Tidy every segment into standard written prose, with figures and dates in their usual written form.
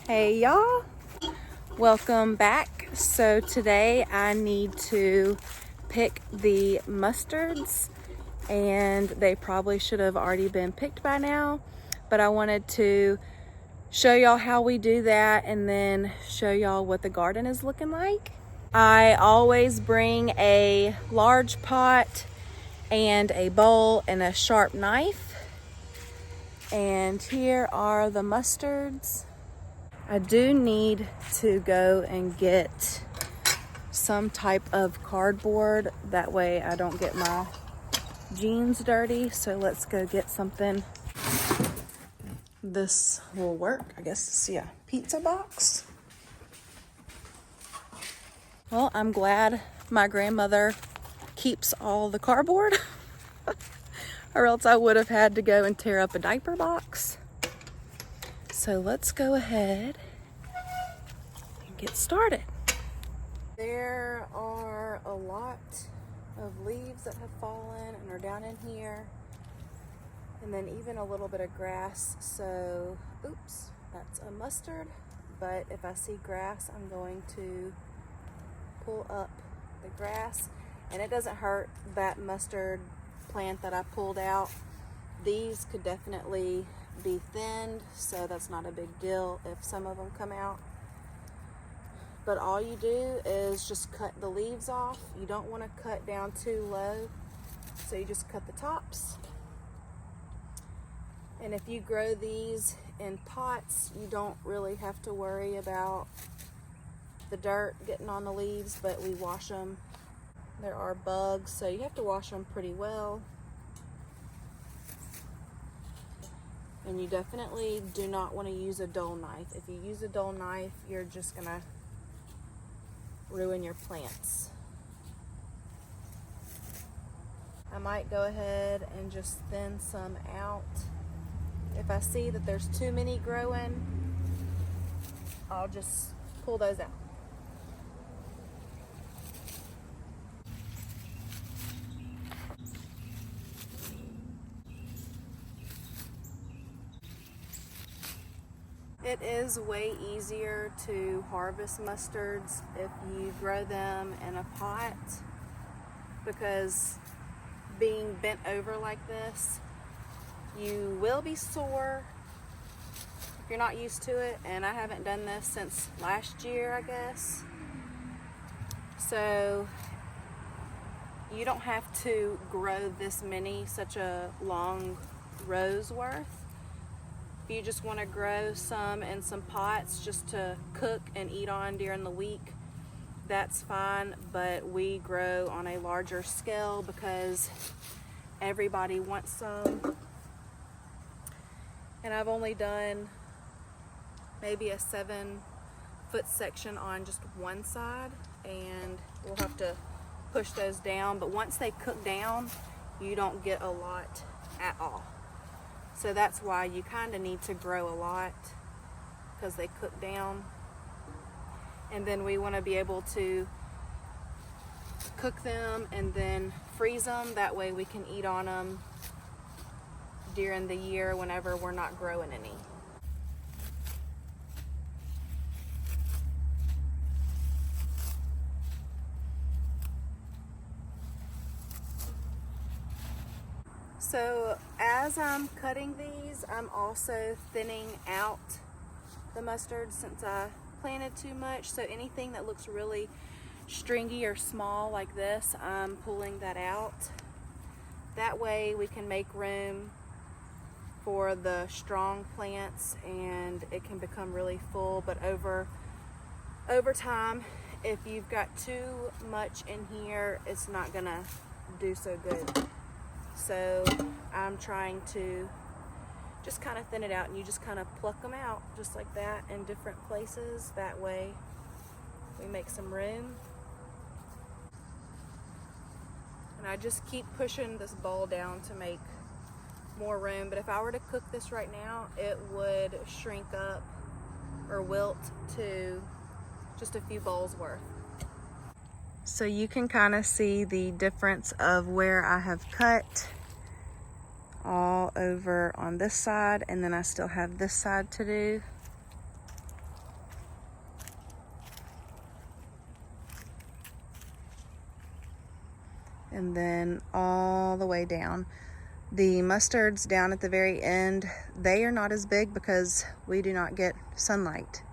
Hey y'all, welcome back. So today I need to pick the mustards, and they probably should have already been picked by now, but I wanted to show y'all how we do that and then show y'all what the garden is looking like. I always bring a large pot and a bowl and a sharp knife, and here are the mustards. I do need to go and get some type of cardboard. That way I don't get my jeans dirty. So let's go get something. This will work, I guess. See a pizza box. Well, I'm glad my grandmother keeps all the cardboard or else I would have had to go and tear up a diaper box. So let's go ahead and get started. There are a lot of leaves that have fallen and are down in here, and then even a little bit of grass. So, oops, that's a mustard, but if I see grass, I'm going to pull up the grass, and it doesn't hurt that mustard plant that I pulled out. These could definitely be thinned, so that's not a big deal if some of them come out. But all you do is just cut the leaves off. You don't want to cut down too low, so you just cut the tops. And if you grow these in pots, you don't really have to worry about the dirt getting on the leaves, but we wash them. There are bugs, so you have to wash them pretty well. And you definitely do not want to use a dull knife. If you use a dull knife, you're just gonna ruin your plants. I might go ahead and just thin some out. If I see that there's too many growing, I'll just pull those out. It is way easier to harvest mustards if you grow them in a pot, because being bent over like this, you will be sore if you're not used to it, and I haven't done this since last year, I guess. So you don't have to grow this many, such a long row's worth. If you just want to grow some in some pots just to cook and eat on during the week, that's fine, but we grow on a larger scale because everybody wants some. And I've only done maybe a 7-foot section on just one side, and we'll have to push those down. But once they cook down, you don't get a lot at all. So that's why you kind of need to grow a lot, because they cook down. And then we want to be able to cook them and then freeze them. That way we can eat on them during the year whenever we're not growing any. So as I'm cutting these, I'm also thinning out the mustard since I planted too much. So anything that looks really stringy or small like this, I'm pulling that out. That way we can make room for the strong plants and it can become really full. But over time, if you've got too much in here, it's not gonna do so good. So I'm trying to just kind of thin it out, and you just kind of pluck them out just like that in different places. That way we make some room. And I just keep pushing this bowl down to make more room. But if I were to cook this right now, it would shrink up or wilt to just a few bowls worth. So you can kind of see the difference of where I have cut all over on this side, and then I still have this side to do. and then all the way down. The mustards down at the very end, they are not as big because we do not get sunlight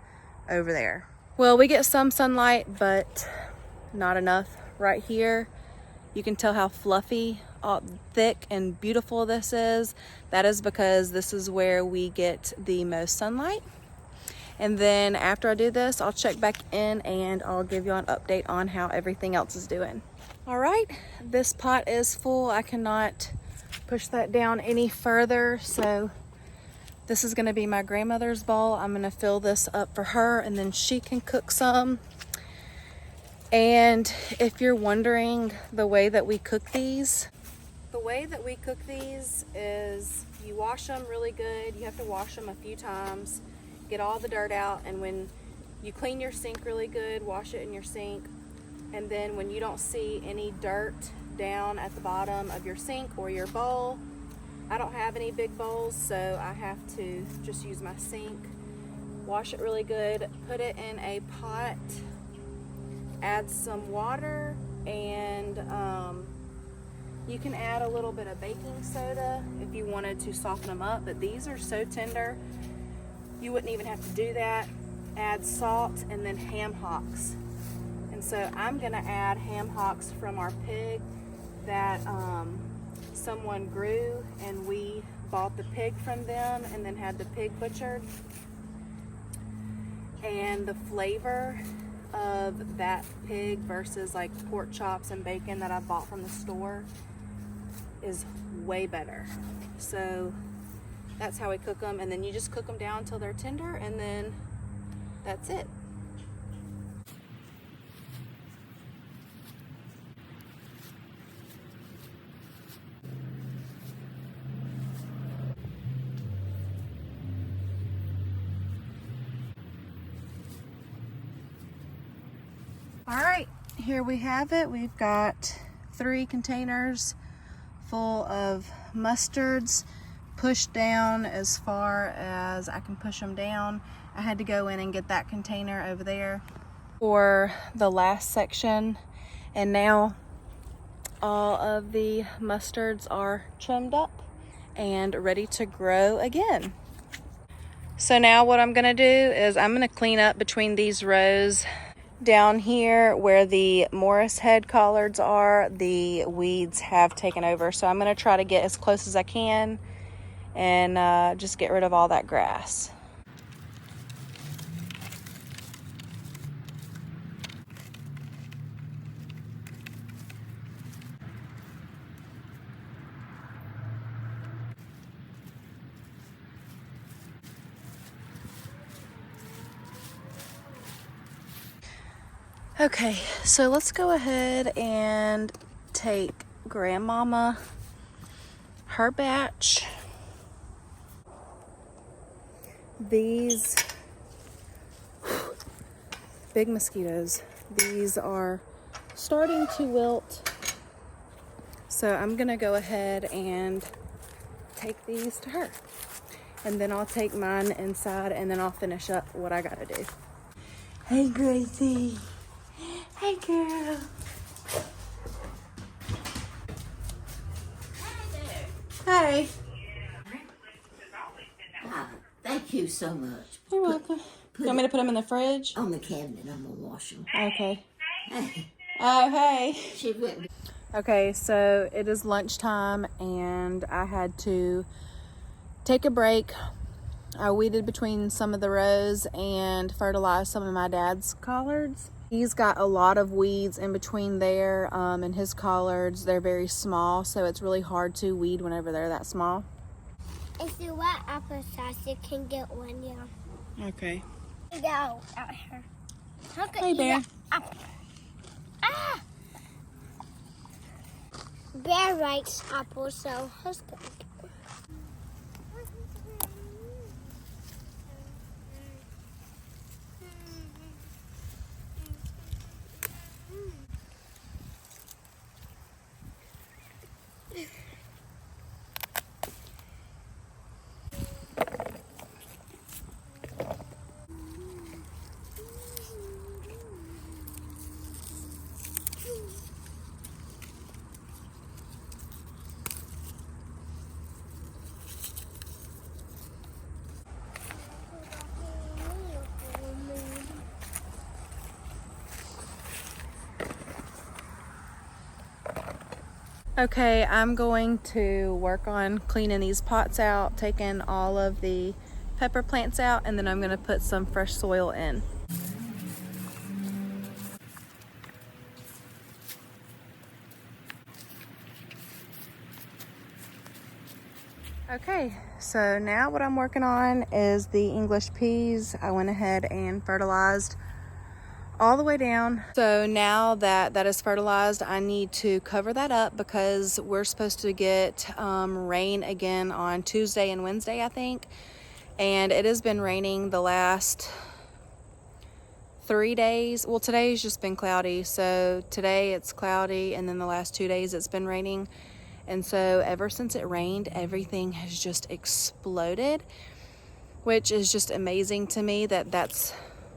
over there. Well, we get some sunlight, but not enough. Right here, you can tell how fluffy, thick, and beautiful this is. That is because this is where we get the most sunlight. And then after I do this, I'll check back in and I'll give you an update on how everything else is doing. All right, this pot is full. I cannot push that down any further. So this is gonna be my grandmother's bowl. I'm gonna fill this up for her and then she can cook some. And if you're wondering the way that we cook these, is you wash them really good. You have to wash them a few times, get all the dirt out, and when you clean your sink really good, wash it in your sink, and then when you don't see any dirt down at the bottom of your sink or your bowl, I don't have any big bowls, so I have to just use my sink, wash it really good, put it in a pot, add some water, and you can add a little bit of baking soda if you wanted to soften them up, but these are so tender you wouldn't even have to do that. Add salt and then ham hocks. And so I'm gonna add ham hocks from our pig that someone grew, and we bought the pig from them and then had the pig butchered. And the flavor of that pig versus like pork chops and bacon that I bought from the store is way better. So that's how we cook them, and then you just cook them down until they're tender, and then that's it. All right, here we have it. We've got 3 containers full of mustards, pushed down as far as I can push them down. I had to go in and get that container over there for the last section, and now all of the mustards are trimmed up and ready to grow again. So now what I'm gonna do is I'm gonna clean up between these rows. Down here where the Morris head collards are, the weeds have taken over. So I'm gonna try to get as close as I can and just get rid of all that grass. Okay, so let's go ahead and take Grandmama, her batch. These big mosquitoes, these are starting to wilt. So I'm gonna go ahead and take these to her. And then I'll take mine inside and then I'll finish up what I gotta do. Hey, Gracie. Hey, girl. Hey. Thank you so much. You're welcome. You want me to put them in the fridge? On the cabinet, I'm gonna wash them. Okay. Oh, hey. She went. Okay, so it is lunchtime and I had to take a break. I weeded between some of the rows and fertilized some of my dad's collards. He's got a lot of weeds in between there and his collards. They're very small, so it's really hard to weed whenever they're that small. If you want apple sauce, you can get one, yeah. Okay. Go out here. Hey, Bear. Ah! Bear likes apples, so let's go. Okay, I'm going to work on cleaning these pots out, taking all of the pepper plants out, and then I'm going to put some fresh soil in. Okay, so now what I'm working on is the English peas. I went ahead and fertilized all the way down. So now that that is fertilized, I need to cover that up because we're supposed to get rain again on Tuesday and Wednesday, I think. And it has been raining the last 3 days. Well, today's just been cloudy. So today it's cloudy, and then the last 2 days it's been raining. And so ever since it rained, everything has just exploded, which is just amazing to me that that's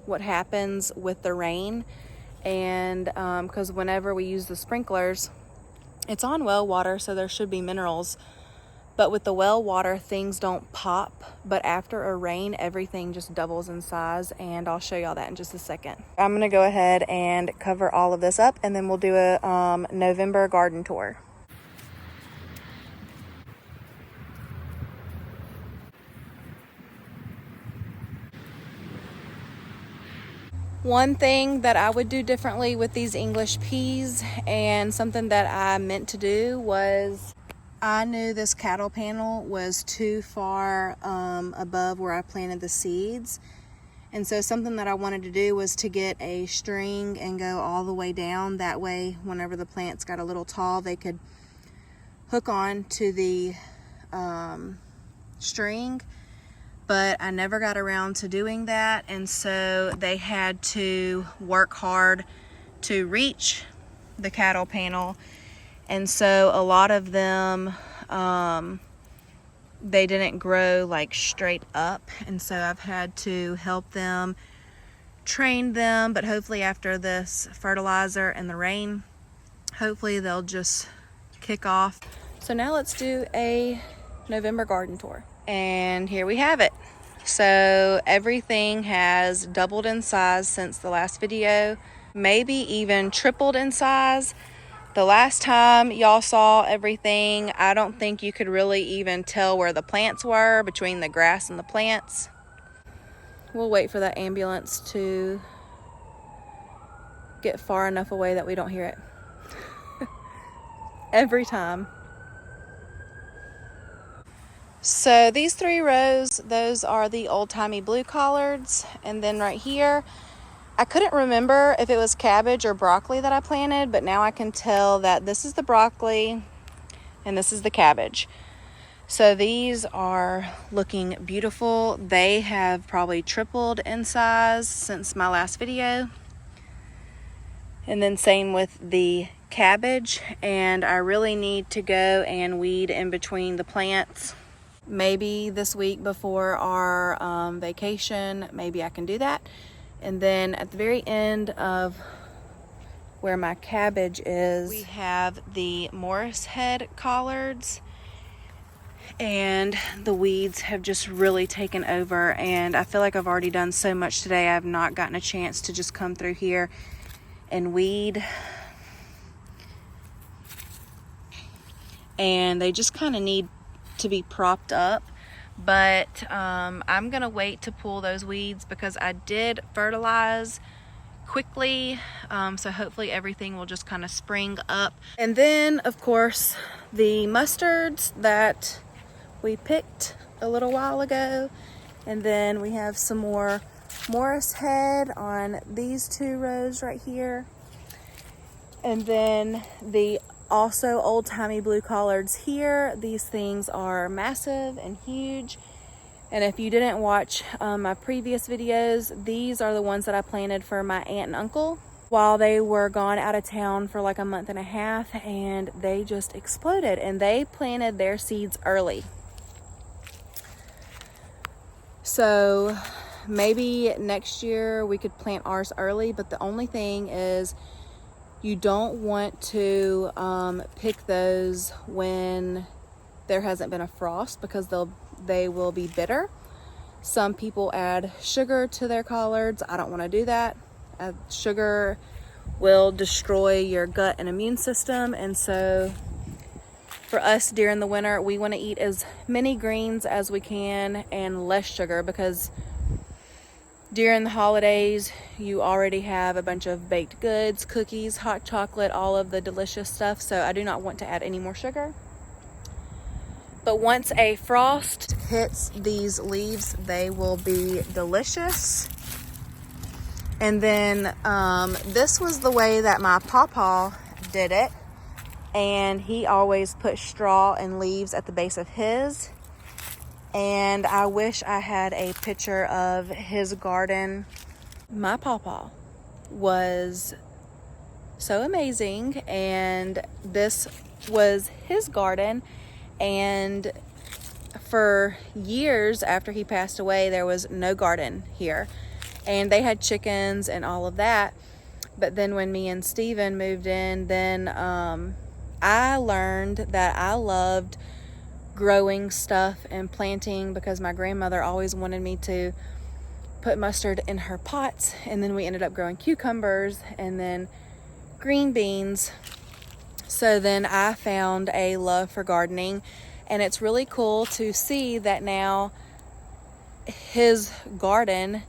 what happens with the rain. And because whenever we use the sprinklers, it's on well water, so there should be minerals. But with the well water, things don't pop. But after a rain, everything just doubles in size, and I'll show y'all that in just a second. I'm gonna go ahead and cover all of this up, and then we'll do a November garden tour. One thing that I would do differently with these English peas, and something that I meant to do, was I knew this cattle panel was too far above where I planted the seeds. And so something that I wanted to do was to get a string and go all the way down. That way, whenever the plants got a little tall, they could hook on to the string. But I never got around to doing that, and so they had to work hard to reach the cattle panel. And so a lot of them, they didn't grow like straight up, and so I've had to help them, train them. But hopefully after this fertilizer and the rain, hopefully they'll just kick off. So now let's do a November garden tour. And here we have it. So everything has doubled in size since the last video, maybe even tripled in size. The last time y'all saw everything, I don't think you could really even tell where the plants were between the grass and the plants. We'll wait for that ambulance to get far enough away that we don't hear it. Every time. So these 3 rows, those are the old-timey blue collards. And then right here, I couldn't remember if it was cabbage or broccoli that I planted, but now I can tell that this is the broccoli and this is the cabbage. So these are looking beautiful. They have probably tripled in size since my last video. And then same with the cabbage. And I really need to go and weed in between the plants. Maybe this week before our vacation, maybe I can do that. And then at the very end of where my cabbage is, we have the Morris head collards, and the weeds have just really taken over. And I feel like I've already done so much today, I've not gotten a chance to just come through here and weed. And they just kind of need to be propped up. But I'm gonna wait to pull those weeds because I did fertilize quickly, so hopefully everything will just kind of spring up. And then of course the mustards that we picked a little while ago, and then we have some more Morris head on these 2 rows right here, and then the also old-timey blue collards here. These things are massive and huge. And if you didn't watch my previous videos, these are the ones that I planted for my aunt and uncle while they were gone out of town for like a month and a half, and they just exploded. And they planted their seeds early. So maybe next year we could plant ours early, but the only thing is you don't want to pick those when there hasn't been a frost, because they will be bitter. Some people add sugar to their collards. I don't want to do that. Sugar will destroy your gut and immune system, and so for us during the winter, we want to eat as many greens as we can and less sugar, because during the holidays you already have a bunch of baked goods, cookies, hot chocolate, all of the delicious stuff, so I do not want to add any more sugar. But once a frost hits these leaves, they will be delicious. And then this was the way that my pawpaw did it, and he always put straw and leaves at the base of his. And I wish I had a picture of his garden. My pawpaw was so amazing, and this was his garden. And for years after he passed away, there was no garden here, and they had chickens and all of that. But then when me and Steven moved in, then I learned that I loved growing stuff and planting, because my grandmother always wanted me to put mustard in her pots. And then we ended up growing cucumbers and then green beans. So then I found a love for gardening, and it's really cool to see that now his garden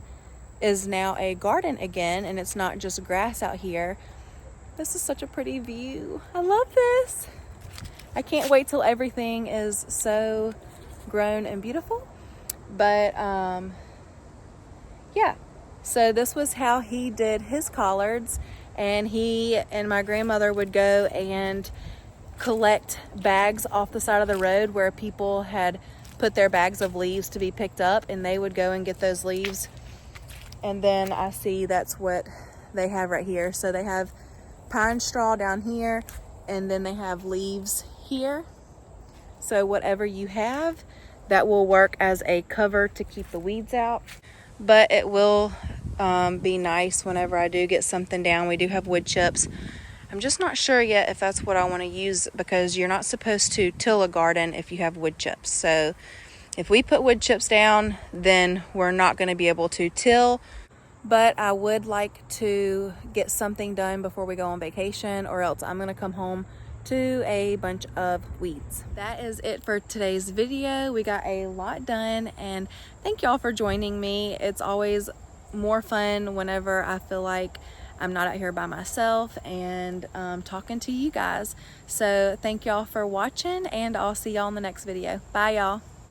is now a garden again, and it's not just grass out here. This is such a pretty view. I love this. I can't wait till everything is so grown and beautiful. But yeah, so this was how he did his collards. And he and my grandmother would go and collect bags off the side of the road where people had put their bags of leaves to be picked up, and they would go and get those leaves. And then I see that's what they have right here. So they have pine straw down here, and then they have leaves here. So whatever you have, that will work as a cover to keep the weeds out. But it will be nice whenever I do get something down. We do have wood chips. I'm just not sure yet if that's what I want to use, because you're not supposed to till a garden if you have wood chips. So if we put wood chips down, then we're not going to be able to till. But I would like to get something done before we go on vacation, or else I'm going to come home to a bunch of weeds. That is it for today's video. We got a lot done, and thank y'all for joining me. It's always more fun whenever I feel like I'm not out here by myself and talking to you guys. So thank y'all for watching, and I'll see y'all in the next video. Bye y'all.